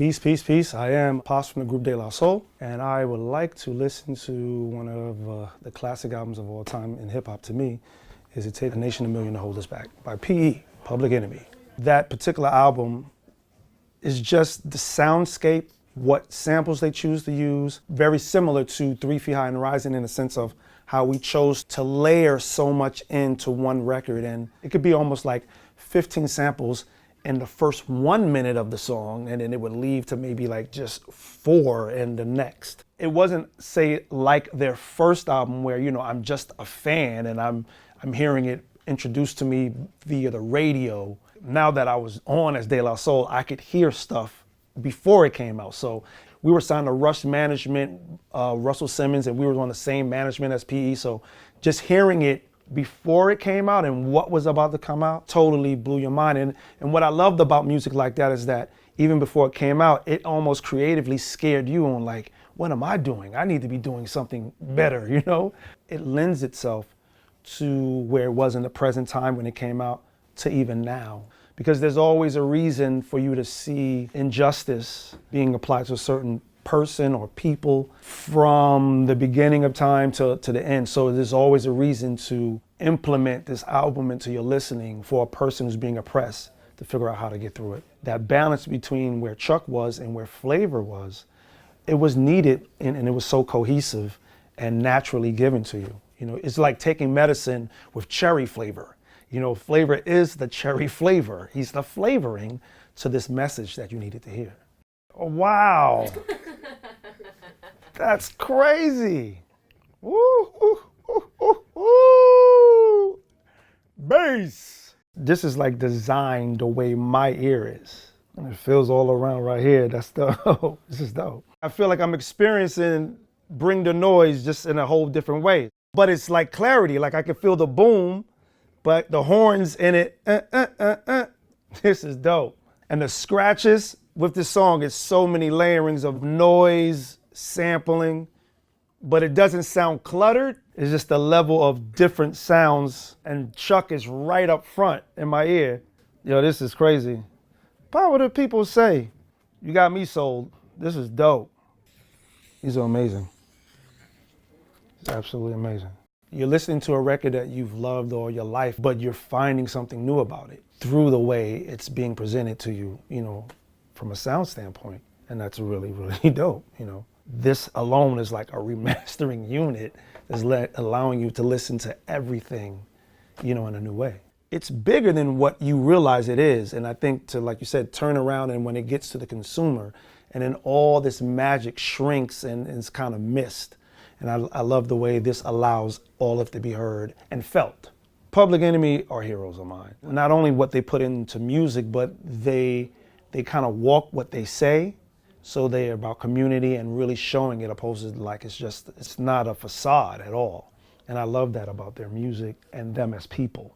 Peace, peace, peace. I am p.o.s from the group De La Soul, and I would like to listen to one of the classic albums of all time in hip-hop to me, is It Take a Nation, a Million to Hold Us Back, by P.E., Public Enemy. That particular album is just the soundscape, what samples they choose to use, very similar to 3 Feet High and Rising in the sense of how we chose to layer so much into one record. And it could be almost like 15 samples in the first 1 minute of the song, and then it would leave to maybe like just 4 in the next. It wasn't, say, like their first album where, you know, I'm just a fan and I'm hearing it introduced to me via the radio. Now that I was on as De La Soul, I could hear stuff before it came out. So we were signed to Rush Management, Russell Simmons, and we were on the same management as P.E. So just hearing it before it came out and what was about to come out totally blew your mind. And what I loved about music like that is that even before it came out, it almost creatively scared you on like, what am I doing? I need to be doing something better, you know? It lends itself to where it was in the present time when it came out to even now. Because there's always a reason for you to see injustice being applied to a certain person or people from the beginning of time to the end. So there's always a reason to implement this album into your listening for a person who's being oppressed to figure out how to get through it. That balance between where Chuck was and where Flavor was, it was needed and it was so cohesive and naturally given to you. You know, it's like taking medicine with cherry flavor. You know, Flavor is the cherry flavor. He's the flavoring to this message that you needed to hear. Oh, wow. That's crazy. Woo, woo, woo, woo, woo. Bass. This is like designed the way my ear is. And it feels all around right here. That's dope. This is dope. I feel like I'm experiencing Bring the Noise just in a whole different way. But it's like clarity, like I can feel the boom, but the horns in it, This is dope. And the scratches with this song is so many layerings of noise, sampling, but it doesn't sound cluttered. It's just a level of different sounds, and Chuck is right up front in my ear. Yo, this is crazy. What do people say? You got me sold. This is dope. These are amazing. It's absolutely amazing. You're listening to a record that you've loved all your life, but you're finding something new about it through the way it's being presented to you, you know, from a sound standpoint. And that's really, really dope, you know. This alone is like a remastering unit that's allowing you to listen to everything, you know, in a new way. It's bigger than what you realize it is. And I think to, like you said, turn around and when it gets to the consumer, and then all this magic shrinks and is kind of missed. And I love the way this allows all of it to be heard and felt. Public Enemy are heroes of mine. Not only what they put into music, but they kind of walk what they say. So they're about community and really showing it, opposed to like it's not a facade at all. And I love that about their music and them as people.